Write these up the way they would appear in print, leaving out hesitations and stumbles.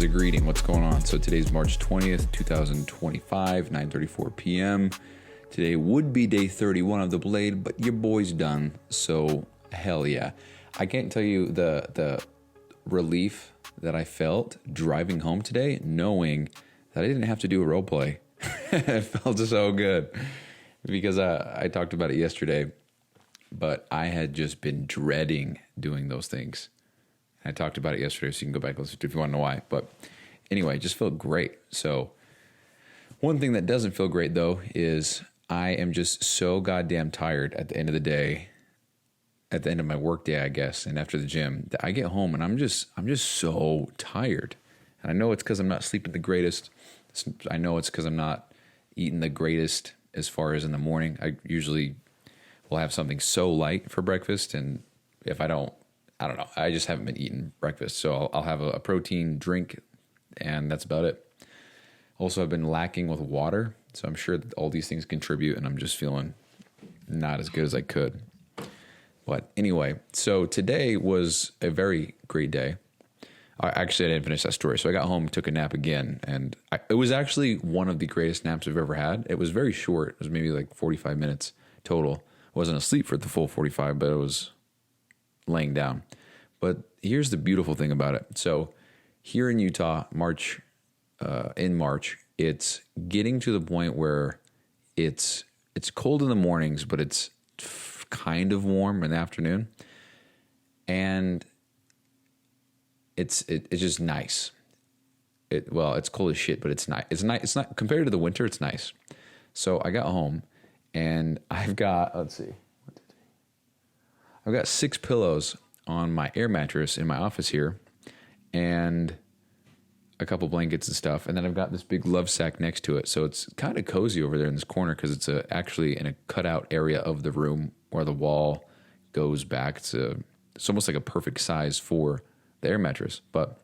a greeting. What's going on? So today's March 20th, 2025, 9:34 p.m. Today would be day 31 of the Blade, but your boy's done. So hell yeah. I can't tell you the relief that I felt driving home today, knowing that I didn't have to do a role play. It felt so good because I talked about it yesterday, but I had just been dreading doing those things. I talked about it yesterday, so you can go back and listen to it if you want to know why. But anyway, it just felt great. So one thing that doesn't feel great, though, is I am just so goddamn tired at the end of the day, at the end of my work day, I guess, and after the gym, that I get home and I'm just so tired. And I know it's because I'm not sleeping the greatest. I know it's because I'm not eating the greatest as far as in the morning. I usually will have something so light for breakfast, and if I don't know. I just haven't been eating breakfast. So I'll have a protein drink, and that's about it. Also, I've been lacking with water. So I'm sure that all these things contribute, and I'm just feeling not as good as I could. But anyway, so today was a very great day. Actually, I didn't finish that story. So I got home, took a nap again, and it was actually one of the greatest naps I've ever had. It was very short. It was maybe like 45 minutes total. I wasn't asleep for the full 45, but it was laying down. But here's the beautiful thing about it. So here in Utah, in March, it's getting to the point where it's cold in the mornings, but it's kind of warm in the afternoon, and it's just nice. It's cold as shit, but it's nice. It's nice. It's not compared to the winter. It's nice. So I got home, and I've got 6 pillows on my air mattress in my office here, and a couple blankets and stuff. And then I've got this big love sack next to it. So it's kind of cozy over there in this corner because it's actually in a cutout area of the room where the wall goes back. It's almost like a perfect size for the air mattress. But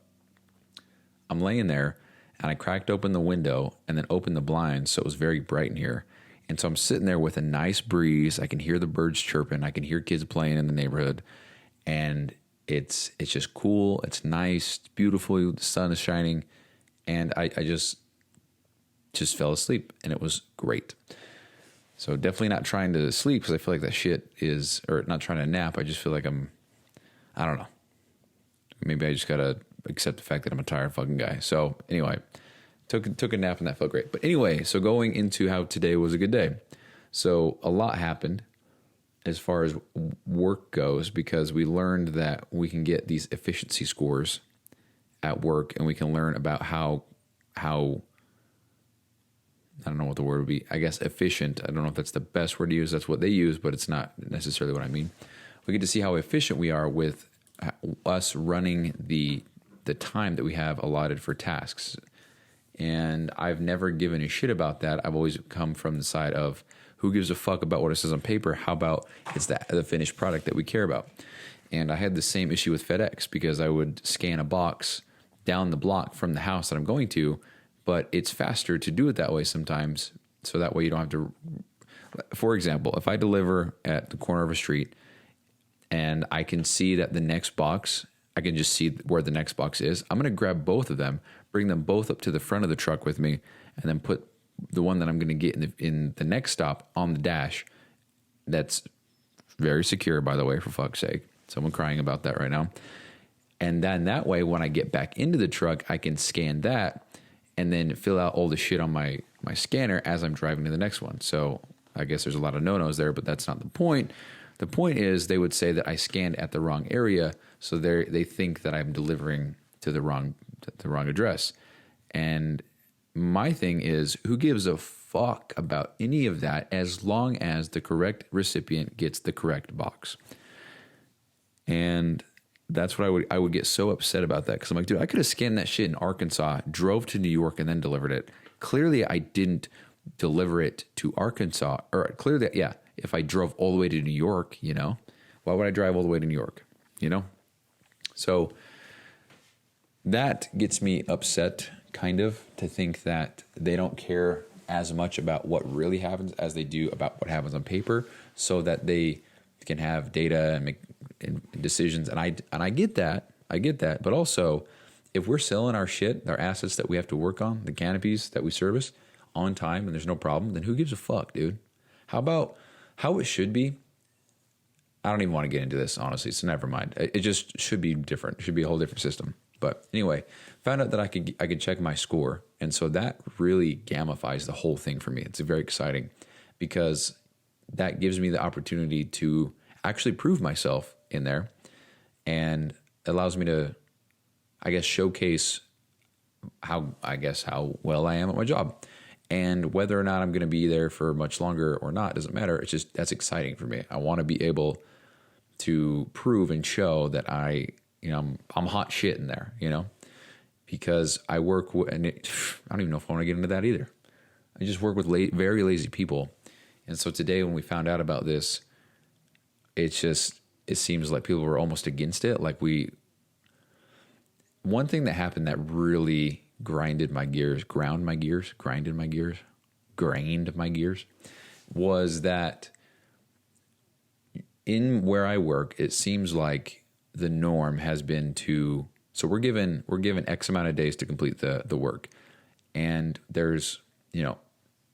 I'm laying there, and I cracked open the window and then opened the blinds, so it was very bright in here. And so I'm sitting there with a nice breeze. I can hear the birds chirping. I can hear kids playing in the neighborhood. And it's just cool. It's nice. It's beautiful. The sun is shining. And I just fell asleep. And it was great. So definitely not trying to sleep because I feel like that shit is, or not trying to nap. I just feel like I don't know. Maybe I just got to accept the fact that I'm a tired fucking guy. So anyway, took a nap and that felt great. But anyway, so going into how today was a good day. So a lot happened as far as work goes because we learned that we can get these efficiency scores at work, and we can learn about how I don't know what the word would be. I guess efficient. I don't know if that's the best word to use. That's what they use, but it's not necessarily what I mean. We get to see how efficient we are with us running the time that we have allotted for tasks. And I've never given a shit about that. I've always come from the side of who gives a fuck about what it says on paper? How about it's the finished product that we care about? And I had the same issue with FedEx because I would scan a box down the block from the house that I'm going to, but it's faster to do it that way sometimes. So that way you don't have to, for example, if I deliver at the corner of a street and I can see that the next box, I can just see where the next box is. I'm going to grab both of them, bring them both up to the front of the truck with me, and then put the one that I'm going to get in the next stop on the dash. That's very secure, by the way, for fuck's sake. Someone crying about that right now. And then that way, when I get back into the truck, I can scan that and then fill out all the shit on my scanner as I'm driving to the next one. So I guess there's a lot of no-nos there, but that's not the point. The point is they would say that I scanned at the wrong area, so they think that I'm delivering to the wrong address. And my thing is, who gives a fuck about any of that as long as the correct recipient gets the correct box? And that's what I would get so upset about that because I'm like, dude, I could have scanned that shit in Arkansas, drove to New York, and then delivered it. Clearly, I didn't deliver it to Arkansas, or clearly, yeah. If I drove all the way to New York, why would I drive all the way to New York? So that gets me upset, kind of, to think that they don't care as much about what really happens as they do about what happens on paper, so that they can have data and make decisions. And I get that, but also if we're selling our shit, our assets that we have to work on, the canopies that we service on time and there's no problem, then who gives a fuck, dude? How about how it should be? I don't even want to get into this, honestly, so never mind. It just should be different. It should be a whole different system. But anyway, found out that I could check my score. And so that really gamifies the whole thing for me. It's very exciting because that gives me the opportunity to actually prove myself in there and allows me to, I guess, showcase how well I am at my job. And whether or not I'm going to be there for much longer or not doesn't matter. It's just, that's exciting for me. I want to be able to prove and show that I'm hot shit in there, because I work with, and I don't even know if I want to get into that either. I just work with very lazy people. And so today when we found out about this, it seems like people were almost against it. Like one thing that happened that really grind my gears, was that in where I work, it seems like the norm has been so we're given X amount of days to complete the work. And there's,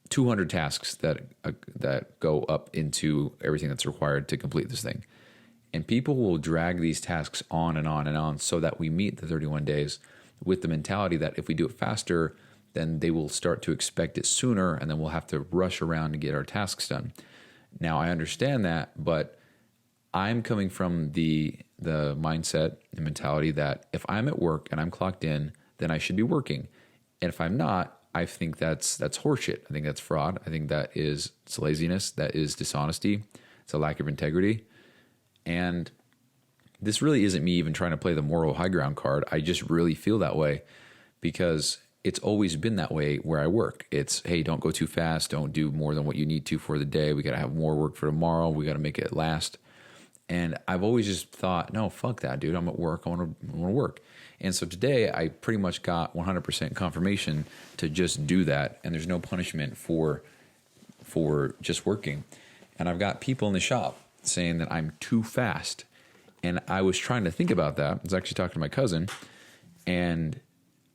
200 tasks that go up into everything that's required to complete this thing. And people will drag these tasks on and on and on so that we meet the 31 days with the mentality that if we do it faster, then they will start to expect it sooner, and then we'll have to rush around to get our tasks done. Now, I understand that, but I'm coming from the mindset and mentality that if I'm at work and I'm clocked in, then I should be working. And if I'm not, I think that's horseshit. I think that's fraud. I think it's laziness. That is dishonesty. It's a lack of integrity. And this really isn't me even trying to play the moral high ground card. I just really feel that way because it's always been that way where I work. It's, hey, don't go too fast. Don't do more than what you need to for the day. We got to have more work for tomorrow. We got to make it last. And I've always just thought, no, fuck that, dude. I'm at work. I want to work. And so today I pretty much got 100% confirmation to just do that. And there's no punishment for just working. And I've got people in the shop saying that I'm too fast. And I was trying to think about that. I was actually talking to my cousin, and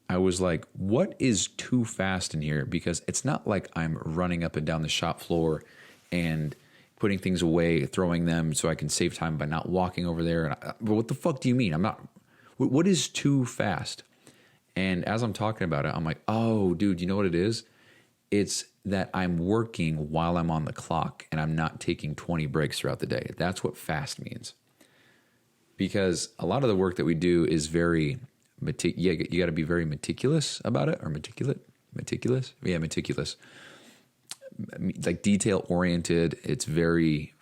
I was like, what is too fast in here? Because it's not like I'm running up and down the shop floor and putting things away, throwing them so I can save time by not walking over there. But what the fuck do you mean? I'm not, what is too fast? And as I'm talking about it, I'm like, oh, dude, you know what it is? It's that I'm working while I'm on the clock and I'm not taking 20 breaks throughout the day. That's what fast means. Because a lot of the work that we do is very, you got to be very meticulous about it, or meticulous. Yeah, meticulous. Like detail oriented. It's very,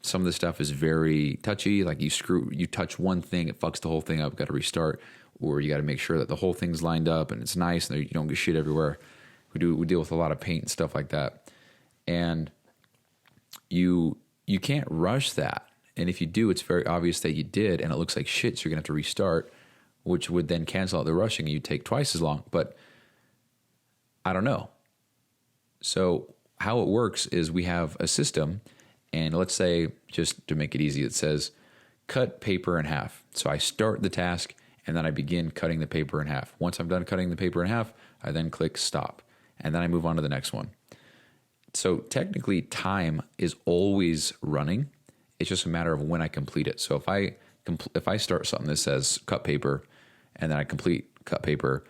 some of the stuff is very touchy. Like you touch one thing, it fucks the whole thing up. Got to restart, or you got to make sure that the whole thing's lined up and it's nice and you don't get shit everywhere. We deal with a lot of paint and stuff like that, and you can't rush that. And if you do, it's very obvious that you did, and it looks like shit. So you're gonna have to restart, which would then cancel out the rushing, and you take twice as long. But I don't know. So how it works is we have a system, and let's say, just to make it easy, it says cut paper in half. So I start the task, and then I begin cutting the paper in half. Once I'm done cutting the paper in half, I then click stop, and then I move on to the next one. So technically, time is always running. It's just a matter of when I complete it. So if I start something that says cut paper, and then I complete cut paper,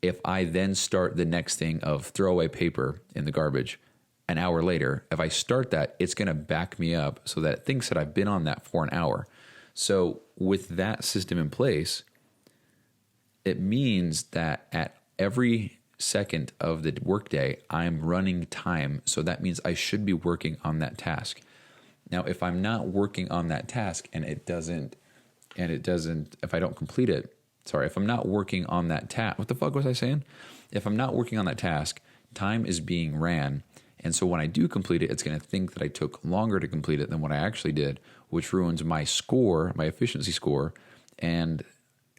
if I then start the next thing of throw away paper in the garbage an hour later, if I start that, it's going to back me up so that it thinks that I've been on that for an hour. So with that system in place, it means that at every second of the workday, I'm running time. So that means I should be working on that task. Now, if I'm not working on that task if I don't complete it, if I'm not working on that task, what the fuck was I saying? If I'm not working on that task, time is being ran. And so when I do complete it, it's going to think that I took longer to complete it than what I actually did, which ruins my score, my efficiency score. And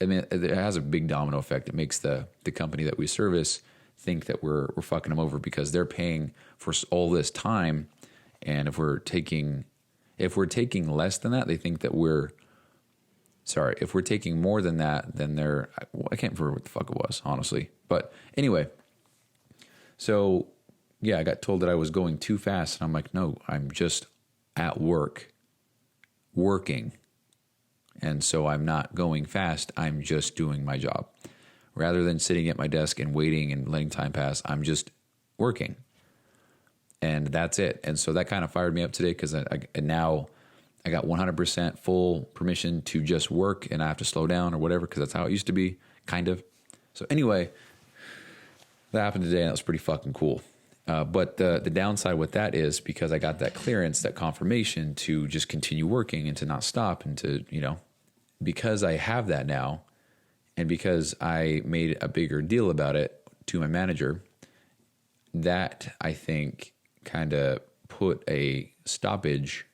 I mean, it has a big domino effect. It makes the company that we service think that we're fucking them over because they're paying for all this time. And if we're taking less than that, they think that we're Sorry, if we're taking more than that, then I can't remember what the fuck it was, honestly. But anyway, so yeah, I got told that I was going too fast. And I'm like, no, I'm just at work, working. And so I'm not going fast. I'm just doing my job. Rather than sitting at my desk and waiting and letting time pass, I'm just working. And that's it. And so that kind of fired me up today because now I got 100% full permission to just work, and I have to slow down or whatever because that's how it used to be, kind of. So anyway, that happened today, and that was pretty fucking cool. But the downside with that is because I got that clearance, that confirmation to just continue working and to not stop and to, because I have that now and because I made a bigger deal about it to my manager, that I think kind of put a stoppage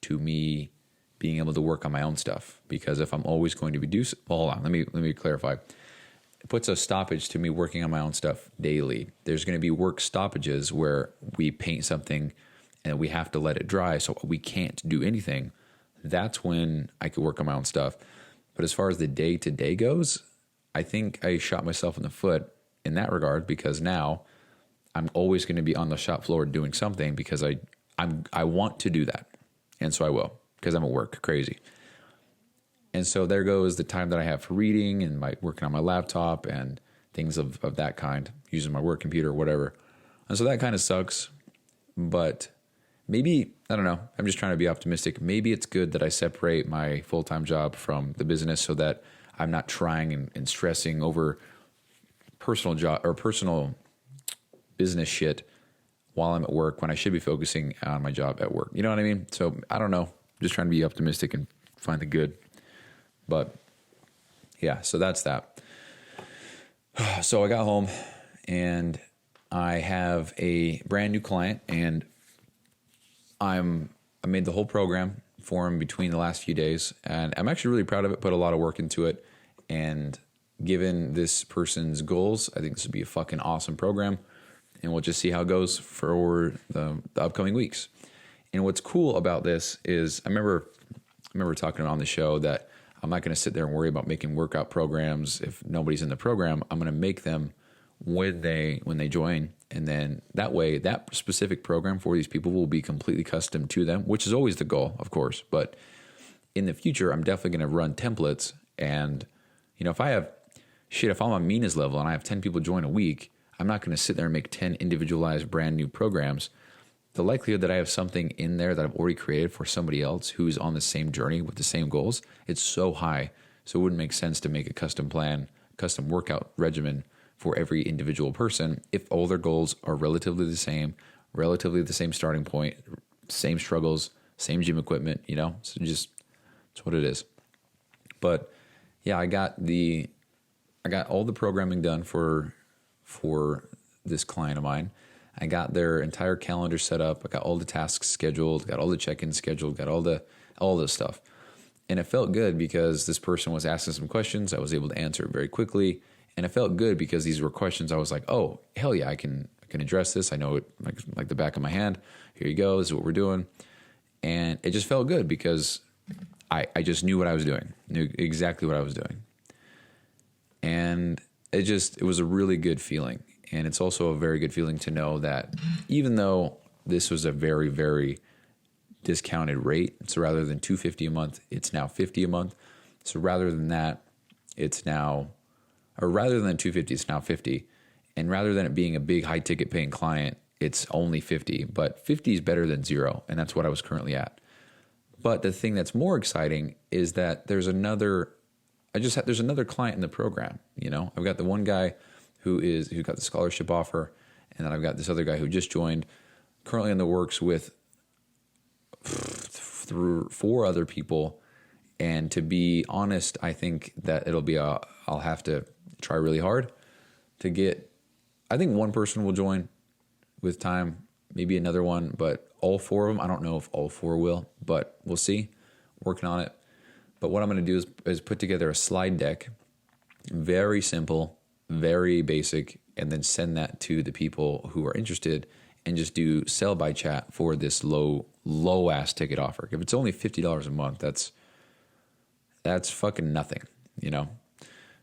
to me being able to work on my own stuff. Because if I'm always going to be hold on, let me clarify. It puts a stoppage to me working on my own stuff daily. There's going to be work stoppages where we paint something and we have to let it dry, so we can't do anything. That's when I could work on my own stuff. But as far as the day-to-day goes, I think I shot myself in the foot in that regard because now I'm always going to be on the shop floor doing something because I want to do that. And so I will, because I'm at work, crazy. And so there goes the time that I have for reading and working on my laptop and things of that kind, using my work computer or whatever. And so that kind of sucks. But maybe, I don't know, I'm just trying to be optimistic. Maybe it's good that I separate my full-time job from the business so that I'm not trying and stressing over personal job or personal business shit while I'm at work when I should be focusing on my job at work. You know what I mean? So I don't know. Just trying to be optimistic and find the good. But yeah, so that's that. So I got home and I have a brand new client and I made the whole program for him between the last few days. And I'm actually really proud of it, put a lot of work into it. And given this person's goals, I think this would be a fucking awesome program. And we'll just see how it goes for the upcoming weeks. And what's cool about this is I remember talking on the show that I'm not going to sit there and worry about making workout programs if nobody's in the program. I'm going to make them when they join. And then that way, that specific program for these people will be completely custom to them, which is always the goal, of course. But in the future, I'm definitely going to run templates. And, if I'm on Mina's level and I have 10 people join a week, I'm not going to sit there and make 10 individualized brand new programs. The likelihood that I have something in there that I've already created for somebody else who's on the same journey with the same goals, it's so high. So it wouldn't make sense to make a custom plan, custom workout regimen for every individual person if all their goals are relatively the same starting point, same struggles, same gym equipment, So just, it's what it is. But yeah, I got all the programming done for this client of mine. I got their entire calendar set up. I got all the tasks scheduled, got all the check-ins scheduled, got all this stuff. And it felt good because this person was asking some questions. I was able to answer it very quickly. And it felt good because these were questions I was like, oh, hell yeah, I can address this. I know it like the back of my hand. Here you go. This is what we're doing. And it just felt good because I just knew what I was doing, knew exactly what I was doing. And it was a really good feeling. And it's also a very good feeling to know that even though this was a very, very discounted rate, so rather than $250 a month, it's now $50 a month. So rather than that, rather than $250, it's now $50. And rather than it being a big high ticket paying client, it's only $50. But $50 is better than $0, and that's what I was currently at. But the thing that's more exciting is that there's another client in the program. I've got the one guy who got the scholarship offer, and then I've got this other guy who just joined, currently in the works with 4 other people. And to be honest, I think that I'll have to try really hard to get. I think one person will join with time, maybe another one, but all 4 of them, I don't know if all 4 will, but we'll see. Working on it. But what I'm going to do is put together a slide deck, very simple, very basic, and then send that to the people who are interested and just do sell by chat for this low ass ticket offer. If it's only $50 a month, That's fucking nothing, you know?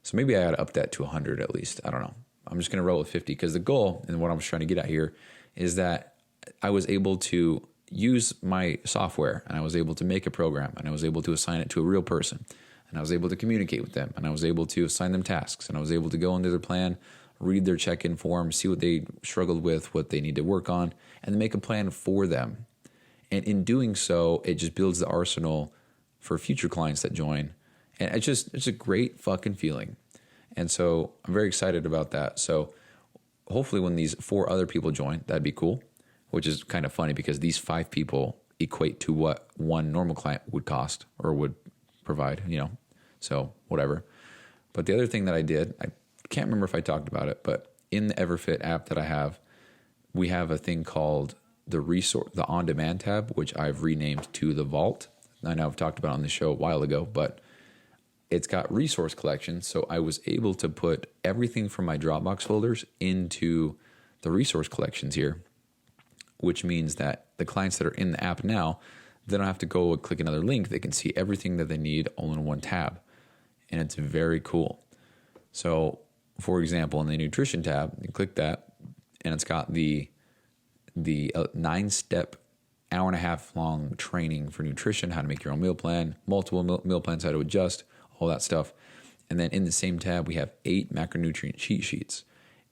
So maybe I ought to up that to 100 at least. I don't know. I'm just going to roll with 50 because the goal and what I was trying to get at here is that I was able to use my software and I was able to make a program and I was able to assign it to a real person and I was able to communicate with them and I was able to assign them tasks and I was able to go into their plan, read their check-in form, see what they struggled with, what they need to work on, and then make a plan for them. And in doing so, it just builds the arsenal for future clients that join. And it's a great fucking feeling. And so I'm very excited about that. So hopefully when these 4 other people join, that'd be cool, which is kind of funny because these 5 people equate to what one normal client would cost or would provide, you know, so whatever. But the other thing that I did, I can't remember if I talked about it, but in the EverFit app that I have, we have a thing called the on-demand tab, which I've renamed to the Vault. I know I've talked about it on the show a while ago, but it's got resource collection. So I was able to put everything from my Dropbox folders into the resource collections here, which means that the clients that are in the app now, they don't have to go and click another link. They can see everything that they need all in one tab. And it's very cool. So for example, in the nutrition tab, you click that and it's got the 9-step, hour-and-a-half long training for nutrition, how to make your own meal plan, multiple meal plans, how to adjust, all that stuff. And then in the same tab, we have 8 macronutrient cheat sheets.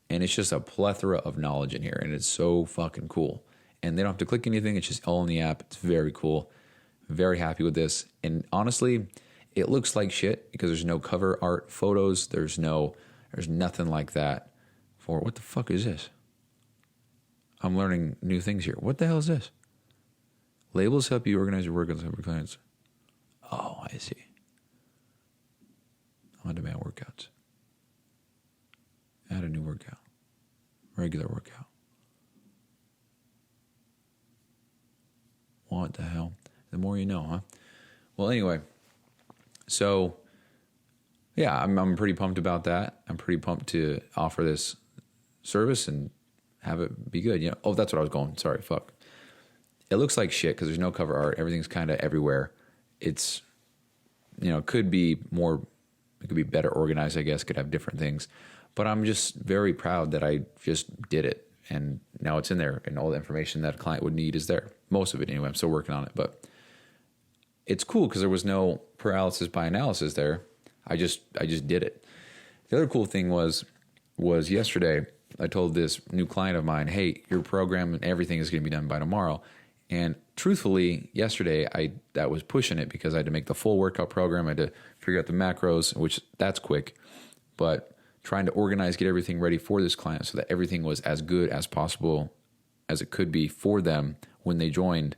And it's just a plethora of knowledge in here. And it's so fucking cool. And they don't have to click anything. It's just all in the app. It's very cool. Very happy with this. And honestly, it looks like shit because there's no cover art photos. There's nothing like that. For what the fuck is this? I'm learning new things here. What the hell is this? Labels help you organize your workouts for clients. Oh, I see. On-demand workouts. Add a new workout. Regular workout. What the hell? The more you know, huh? Well, anyway. So, yeah, I'm pretty pumped about that. I'm pretty pumped to offer this service and have it be good. You know, oh, that's what I was going. Sorry, fuck. It looks like shit because there's no cover art. Everything's kind of everywhere. It's, you know, it could be better organized, I guess, could have different things. But I'm just very proud that I just did it. And now it's in there and all the information that a client would need is there. Most of it anyway. I'm still working on it. But it's cool because there was no paralysis by analysis there. I just did it. The other cool thing was yesterday, I told this new client of mine, hey, your program and everything is going to be done by tomorrow. And truthfully, yesterday, that was pushing it because I had to make the full workout program. I had to figure out the macros, which that's quick. But trying to organize, get everything ready for this client so that everything was as good as possible as it could be for them when they joined.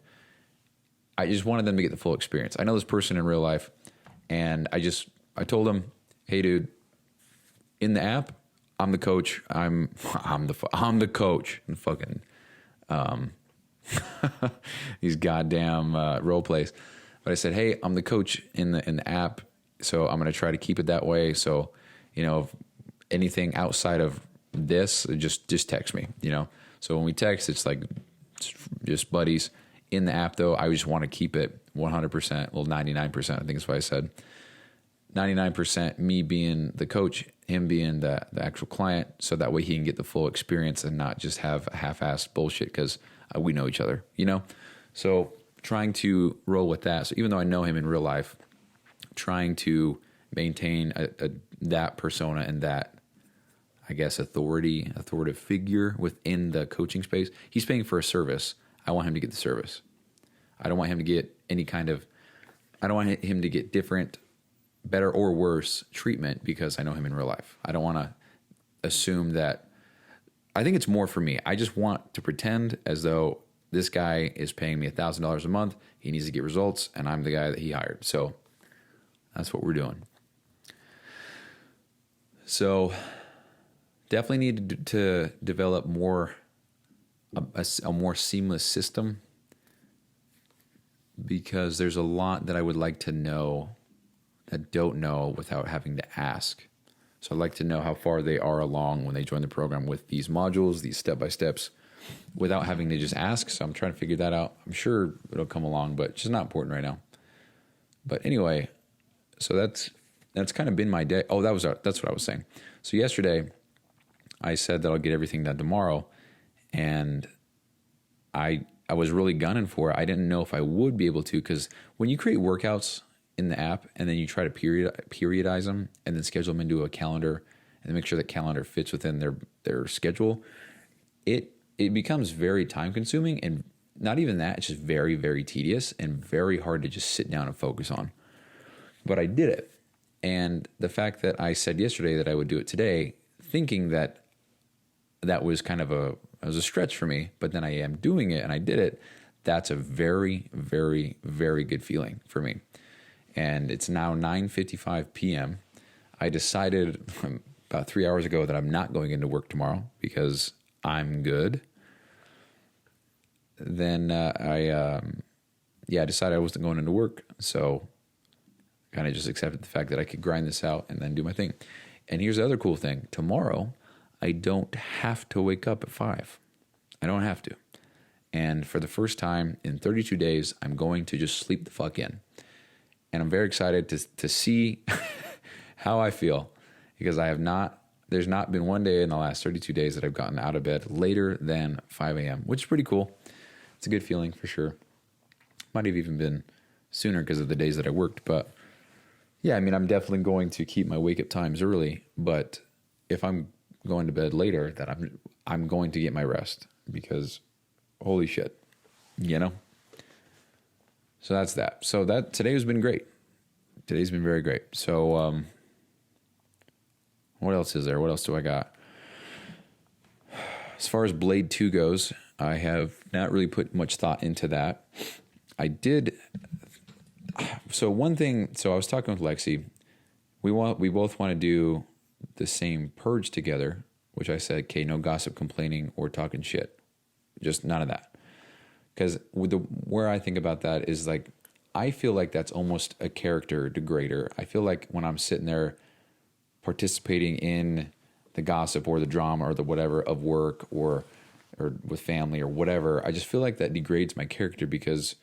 I just wanted them to get the full experience. I know this person in real life, and I told him, hey, dude, in the app, I'm the coach. I'm the coach. And fucking these goddamn role plays. But I said, hey, I'm the coach in the app, so I'm gonna try to keep it that way. So, you know, if anything outside of this, just text me. You know, so when we text, it's like just buddies. In the app, though, I just want to keep it 100%, well, 99%. I think is what I said. 99% me being the coach, him being the actual client, so that way he can get the full experience and not just have half-assed bullshit because we know each other, you know? So trying to roll with that. So even though I know him in real life, trying to maintain that persona and that, I guess, authoritative figure within the coaching space. He's paying for a service. I want him to get the service. I don't want him to get I don't want him to get different, better or worse treatment because I know him in real life. I don't want to assume that. I think it's more for me. I just want to pretend as though this guy is paying me $1,000 a month. He needs to get results, and I'm the guy that he hired. So that's what we're doing. So definitely need to develop a more seamless system because there's a lot that I would like to know that don't know without having to ask. So I'd like to know how far they are along when they join the program with these modules, these step-by-steps, without having to just ask. So I'm trying to figure that out. I'm sure it'll come along, but it's just not important right now. But anyway, So that's kind of been my day. Oh, that's what I was saying. So yesterday I said that I'll get everything done tomorrow, and I was really gunning for it. I didn't know if I would be able to, because when you create workouts in the app and then you try to periodize them and then schedule them into a calendar and make sure that calendar fits within their schedule, it becomes very time consuming, and not even that, it's just very, very tedious and very hard to just sit down and focus on. But I did it. And the fact that I said yesterday that I would do it today, thinking that was kind of a stretch for me, but then I am doing it and I did it, that's a very, very, very good feeling for me. And it's now 9:55 p.m. I decided about 3 hours ago that I'm not going into work tomorrow because I'm good. Then I decided I wasn't going into work, so kind of just accepted the fact that I could grind this out and then do my thing. And here's the other cool thing. Tomorrow, I don't have to wake up at 5. I don't have to. And for the first time in 32 days, I'm going to just sleep the fuck in. And I'm very excited to see how I feel, because there's not been one day in the last 32 days that I've gotten out of bed later than 5 a.m., which is pretty cool. It's a good feeling for sure. Might have even been sooner because of the days that I worked, but yeah, I mean, I'm definitely going to keep my wake up times early, but if I'm going to bed later, that I'm going to get my rest, because holy shit, you know? So that's that. So that today has been great. Today's been very great. So what else is there? What else do I got? As far as Blade-2 goes, I have not really put much thought into that. I did. So one thing, I was talking with Lexi. We both want to do the same purge together, which I said, okay, no gossip, complaining, or talking shit. Just none of that. Because where I think about that is like, I feel like that's almost a character degrader. I feel like when I'm sitting there participating in the gossip or the drama or the whatever of work or with family or whatever, I just feel like that degrades my character, because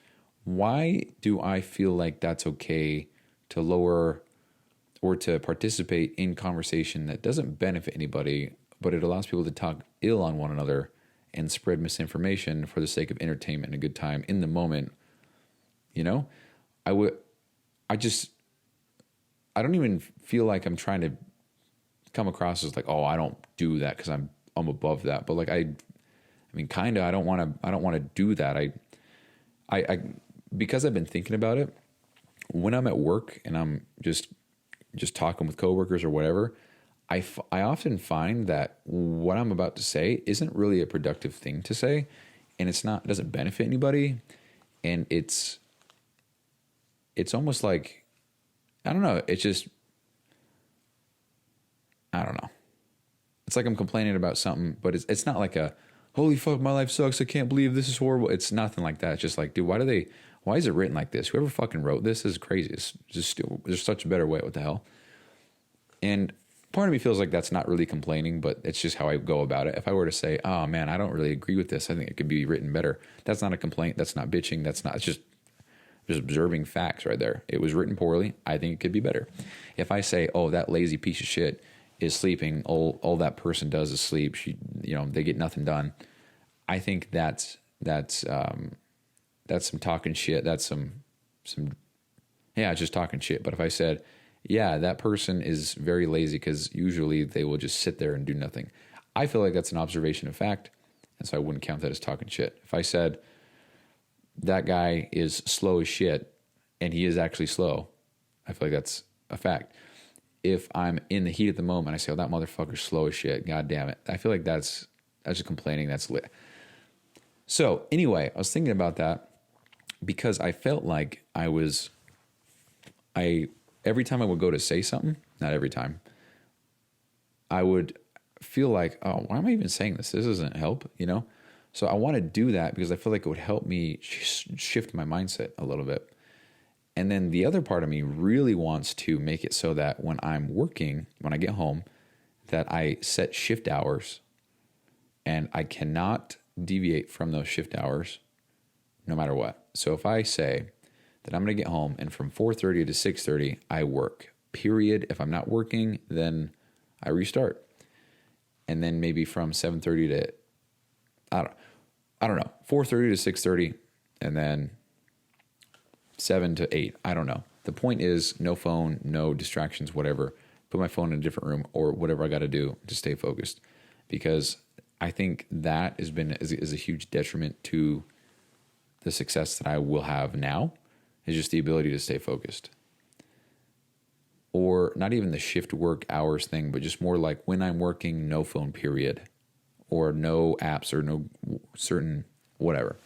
why do I feel like that's okay to lower or to participate in conversation that doesn't benefit anybody, but it allows people to talk ill on one another and spread misinformation for the sake of entertainment and a good time in the moment? You know, I don't even feel like I'm trying to come across as like, oh, I don't do that because I'm above that. But like, I mean, kind of, I don't want to do that. I because I've been thinking about it, when I'm at work and I'm just talking with coworkers or whatever, I often find that what I'm about to say isn't really a productive thing to say, and it doesn't benefit anybody. And it's almost like, I don't know. It's just, I don't know. It's like I'm complaining about something, but it's not like a, holy fuck, my life sucks, I can't believe this is horrible. It's nothing like that. It's just like, dude, why is it written like this? Whoever fucking wrote this is crazy. It's just, there's such a better way. What the hell? And part of me feels like that's not really complaining, but it's just how I go about it. If I were to say, oh man, I don't really agree with this, I think it could be written better, that's not a complaint. That's not bitching. It's just observing facts right there. It was written poorly. I think it could be better. If I say, oh, that lazy piece of shit is sleeping, all that person does is sleep, they get nothing done, I think that's some talking shit. That's some just talking shit. But if I said, yeah, that person is very lazy because usually they will just sit there and do nothing, I feel like that's an observation of fact, and so I wouldn't count that as talking shit. If I said that guy is slow as shit and he is actually slow, I feel like that's a fact. If I'm in the heat of the moment, I say, oh, that motherfucker's slow as shit, god damn it, I feel like that's just complaining. That's lit. So anyway, I was thinking about that because I felt like every time I would go to say something, not every time, I would feel like, oh, why am I even saying this? This doesn't help, So I want to do that because I feel like it would help me shift my mindset a little bit. And then the other part of me really wants to make it so that when I'm working, when I get home, that I set shift hours and I cannot deviate from those shift hours no matter what. So if I say that I'm going to get home, and from 4:30 to 6:30, I work. Period. If I'm not working, then I restart. And then maybe from 7:30 to I don't know, 4:30 to 6:30, and then 7 to 8. I don't know. The point is no phone, no distractions, whatever. Put my phone in a different room or whatever I got to do to stay focused, because I think that is a huge detriment to the success that I will have now, is just the ability to stay focused. Or not even the shift work hours thing, but just more like when I'm working, no phone, period, or no apps or no certain whatever.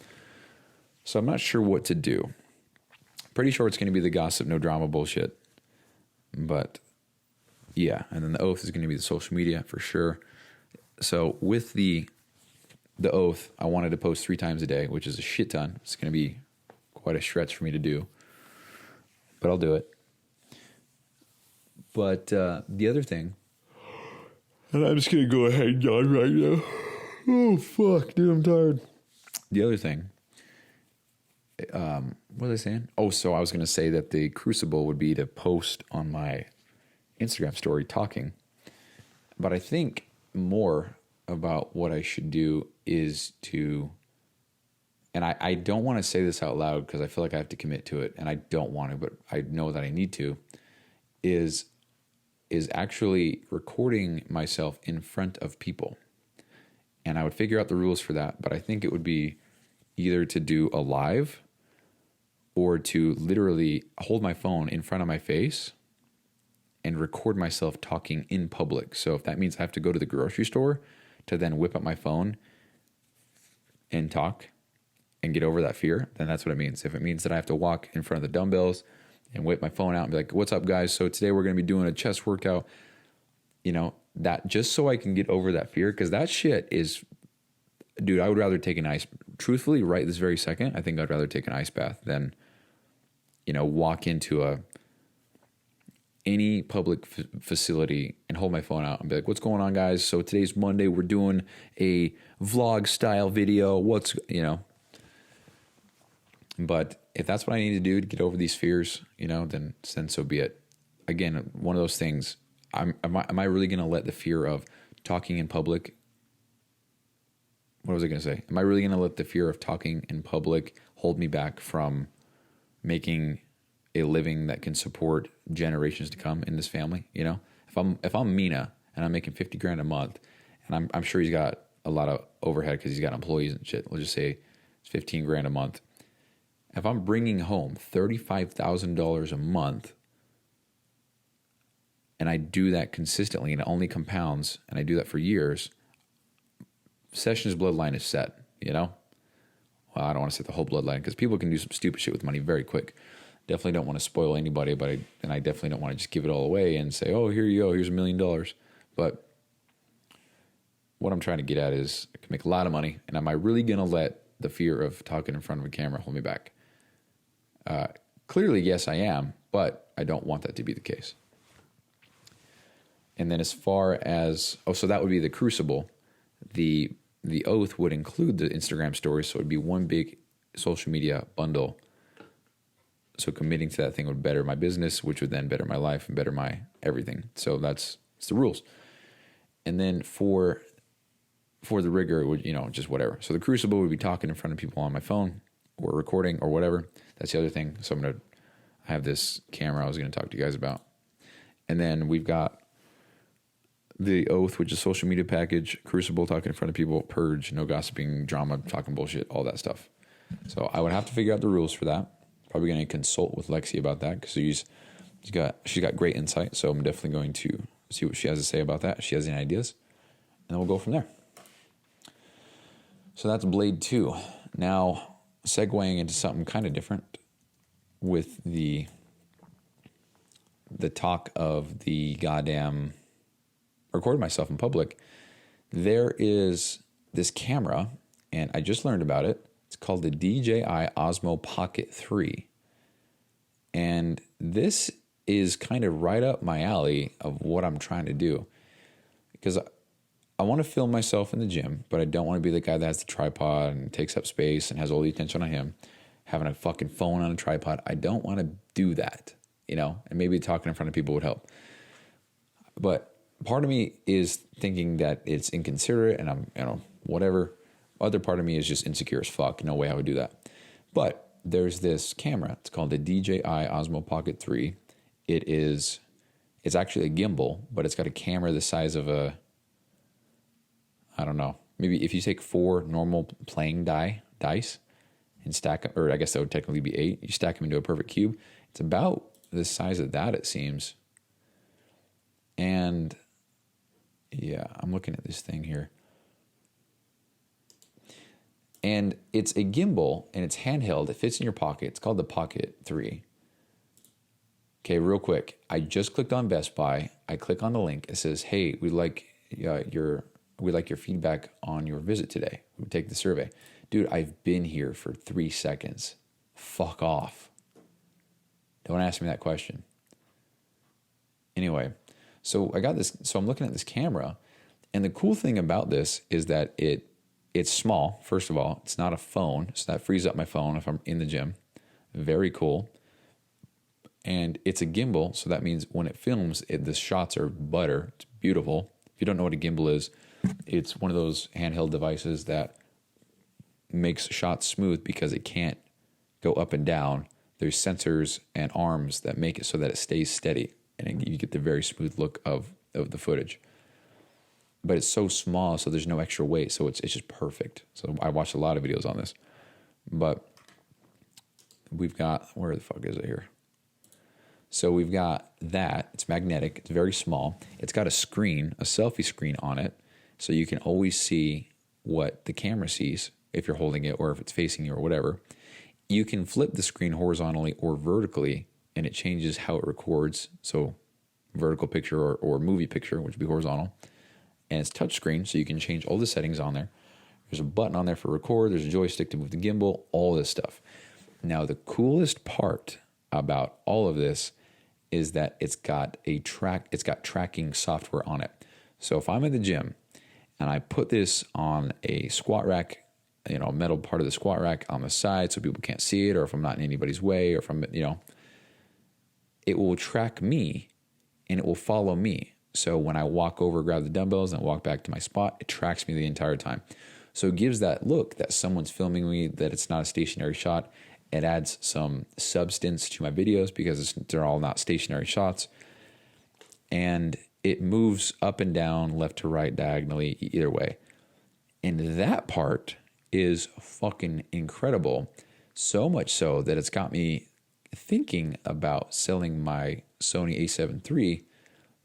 So I'm not sure what to do. Pretty sure it's going to be the gossip, no drama bullshit. But yeah, and then the oath is going to be the social media for sure. So with the oath, I wanted to post 3 times a day, which is a shit ton. It's going to be quite a stretch for me to do, but I'll do it. But the other thing, and I'm just going to go ahead and yawn right now. Oh, fuck, dude, I'm tired. The other thing, what was I saying? Oh, so I was going to say that the crucible would be to post on my Instagram story talking. But I think more about what I should do is to, and I don't want to say this out loud because I feel like I have to commit to it, and I don't want to, but I know that I need to, is actually recording myself in front of people. And I would figure out the rules for that, but I think it would be either to do a live or to literally hold my phone in front of my face and record myself talking in public. So if that means I have to go to the grocery store to then whip up my phone and talk and get over that fear, then that's what it means. If it means that I have to walk in front of the dumbbells and whip my phone out and be like, what's up, guys? So today we're going to be doing a chest workout, that just so I can get over that fear, because that shit is, dude, I would rather take truthfully, right this very second, I think I'd rather take an ice bath than, walk into any public facility and hold my phone out and be like, what's going on, guys? So today's Monday, we're doing a vlog style video. But if that's what I need to do to get over these fears, then so be it. Again, one of those things, am I really going to let the fear of talking in public, what was I going to say? Am I really going to let the fear of talking in public hold me back from making a living that can support generations to come in this family? If I'm Mina and I'm making $50,000 a month, and I'm sure he's got a lot of overhead because he's got employees and shit. Let's just say it's $15,000 a month. If I'm bringing home $35,000 a month, and I do that consistently, and it only compounds, and I do that for years, Sessions' bloodline is set. Well, I don't want to say the whole bloodline, because people can do some stupid shit with money very quick. Definitely don't want to spoil anybody, and I definitely don't want to just give it all away and say, oh, here you go, here's $1 million. But what I'm trying to get at is I can make a lot of money, and am I really going to let the fear of talking in front of a camera hold me back? Clearly, yes, I am, but I don't want that to be the case. And then as far as, so that would be the crucible. The oath would include the Instagram stories, so it would be one big social media bundle. So committing to that thing would better my business, which would then better my life and better my everything. So it's the rules. And then for the rigor, it would, just whatever. So the crucible would be talking in front of people on my phone or recording or whatever. That's the other thing. So I have this camera I was going to talk to you guys about. And then we've got the oath, which is social media package, crucible, talking in front of people, purge, no gossiping, drama, talking bullshit, all that stuff. So I would have to figure out the rules for that. Probably going to consult with Lexi about that, because she's got great insight. So I'm definitely going to see what she has to say about that, if she has any ideas, and then we'll go from there. So that's Blade-2. Now, segueing into something kind of different with the talk of the goddamn recording myself in public. There is this camera, and I just learned about it. It's called the DJI Osmo Pocket 3. And this is kind of right up my alley of what I'm trying to do. Because I want to film myself in the gym, but I don't want to be the guy that has the tripod and takes up space and has all the attention on him. having a fucking phone on a tripod. I don't want to do that, you know, and maybe talking in front of people would help. But part of me is thinking that it's inconsiderate and I'm, you know, whatever. Other part of me is just insecure as fuck. No way I would do that. But there's this camera. It's called the DJI Osmo Pocket 3. It's actually a gimbal, but it's got a camera the size of a, I don't know, maybe if you take 4 normal playing dice and stack them, or I guess that would technically be 8, you stack them into a perfect cube. It's about the size of that, it seems. And yeah, I'm looking at this thing here. And it's a gimbal and it's handheld. It fits in your pocket. It's called the Pocket 3. Okay, real quick. I just clicked on Best Buy. I click on the link. It says, "Hey, we'd like your feedback on your visit today. We take the survey." Dude, I've been here for 3 seconds. Fuck off. Don't ask me that question. Anyway, so I got this. So I'm looking at this camera, and the cool thing about this is that it's small. First of all, it's not a phone, so that frees up my phone if I'm in the gym. Very cool. And it's a gimbal, so that means when it films, the shots are butter. It's beautiful. If you don't know what a gimbal is, it's one of those handheld devices that makes shots smooth because it can't go up and down. There's sensors and arms that make it so that it stays steady, and you get the very smooth look of the footage. But it's so small, so there's no extra weight, so it's just perfect. So I watched a lot of videos on this. But we've got, where the fuck is it here? So we've got that. It's magnetic. It's very small. It's got a screen, a selfie screen on it, so you can always see what the camera sees if you're holding it or if it's facing you or whatever. You can flip the screen horizontally or vertically, and it changes how it records. So vertical picture or movie picture, which would be horizontal. And it's touchscreen, so you can change all the settings on there. There's a button on there for record. There's a joystick to move the gimbal, all this stuff. Now, the coolest part about all of this is that it's got tracking software on it. So if I'm at the gym and I put this on a squat rack, you know, metal part of the squat rack on the side so people can't see it, or if I'm not in anybody's way, or if I'm, you know, it will track me and it will follow me. So when I walk over, grab the dumbbells, and walk back to my spot, it tracks me the entire time. So it gives that look that someone's filming me, that it's not a stationary shot. It adds some substance to my videos because they're all not stationary shots. And it moves up and down, left to right, diagonally, either way. And that part is fucking incredible. So much so that it's got me thinking about selling my Sony a7 III,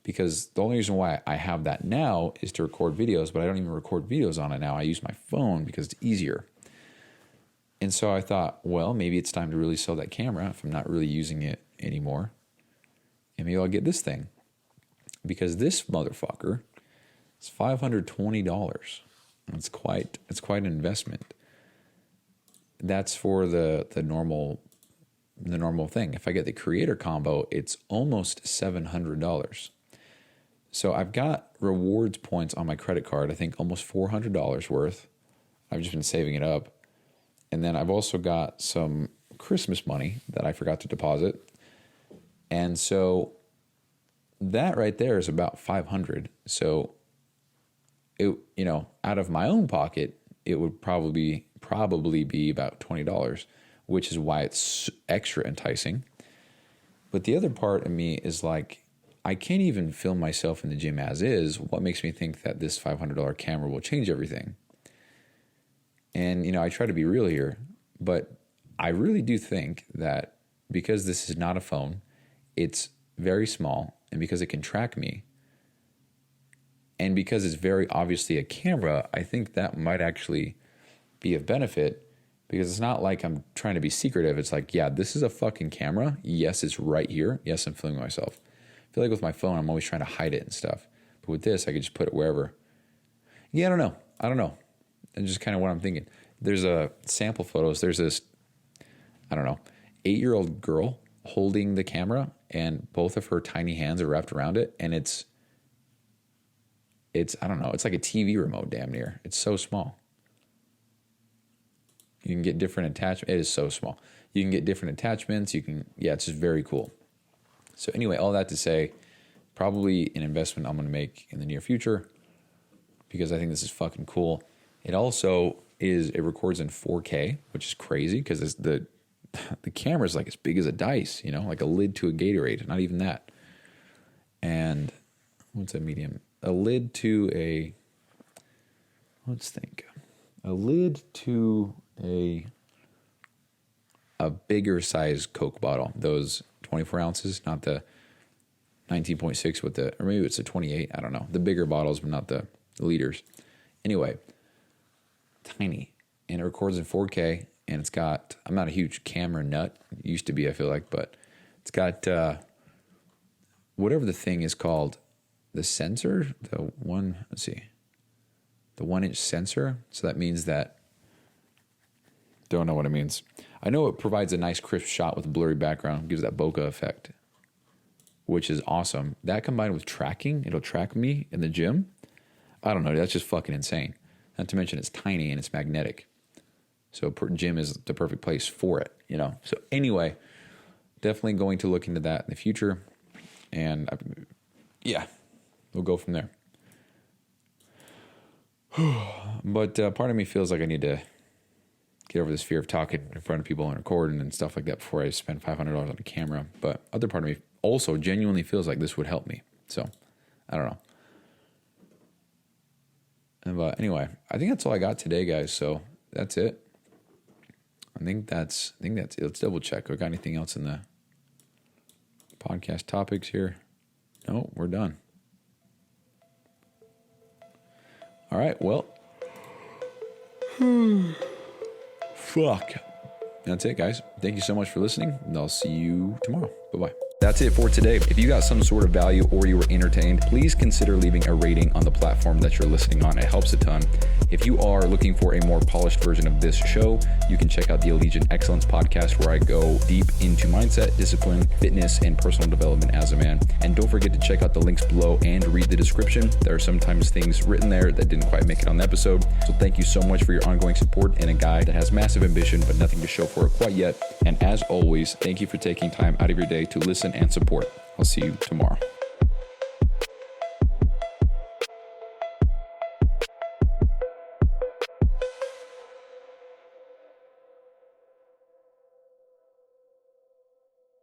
because the only reason why I have that now is to record videos, but I don't even record videos on it now. I use my phone because it's easier. And so I thought, well, maybe it's time to really sell that camera if I'm not really using it anymore. And maybe I'll get this thing. Because this motherfucker is $520. It's quite an investment. That's for the normal thing. If I get the creator combo, it's almost $700. So I've got rewards points on my credit card, I think almost $400 worth. I've just been saving it up. And then I've also got some Christmas money that I forgot to deposit. And so that right there is about $500. So it, you know, out of my own pocket, it would probably be about $20, which is why it's extra enticing. But the other part of me is like, I can't even film myself in the gym as is. What makes me think that this $500 camera will change everything? And, you know, I try to be real here, but I really do think that because this is not a phone, it's very small, and because it can track me, and because it's very obviously a camera, I think that might actually be of benefit, because it's not like I'm trying to be secretive. It's like, yeah, this is a fucking camera. Yes, it's right here. Yes, I'm filming myself. I feel like with my phone, I'm always trying to hide it and stuff. But with this, I could just put it wherever. Yeah, I don't know. And just kind of what I'm thinking. There's a sample photos. There's this, I don't know, 8-year-old girl holding the camera, and both of her tiny hands are wrapped around it. And it's I don't know, it's like a TV remote damn near. It's so small. You can get different attachments. It is so small. You can get different attachments. It's just very cool. So anyway, all that to say, probably an investment I'm going to make in the near future because I think this is fucking cool. It also it records in 4K, which is crazy because the camera's like as big as a dice, like a lid to a Gatorade, not even that. And what's a medium? A lid to a, let's think, a lid to a bigger size Coke bottle, those 24 ounces, not the 19.6 or maybe it's a 28, I don't know. The bigger bottles, but not the liters. Anyway, tiny. And it records in 4K, and it's got, I'm not a huge camera nut. It used to be, I feel like, but it's got whatever the thing is called, the sensor, the 1-inch sensor. So that means that, don't know what it means. I know it provides a nice crisp shot with a blurry background, gives that bokeh effect, which is awesome. That combined with tracking, it'll track me in the gym. I don't know, that's just fucking insane. Not to mention it's tiny and it's magnetic. So gym is the perfect place for it, So anyway, definitely going to look into that in the future. And we'll go from there. But part of me feels like I need to get over this fear of talking in front of people and recording and stuff like that before I spend $500 on a camera. But other part of me also genuinely feels like this would help me. So I don't know. But anyway, I think that's all I got today, guys. So that's it. I think that's it. Let's double check. We got anything else in the podcast topics here? No, we're done. All right. Well, fuck. That's it, guys. Thank you so much for listening, and I'll see you tomorrow. Bye-bye. That's it for today. If you got some sort of value or you were entertained, please consider leaving a rating on the platform that you're listening on. It helps a ton. If you are looking for a more polished version of this show, you can check out the Allegiant Excellence podcast, where I go deep into mindset, discipline, fitness, and personal development as a man. And don't forget to check out the links below and read the description. There are sometimes things written there that didn't quite make it on the episode. So thank you so much for your ongoing support in a guy that has massive ambition but nothing to show for it quite yet. And as always, thank you for taking time out of your day to listen and support. I'll see you tomorrow.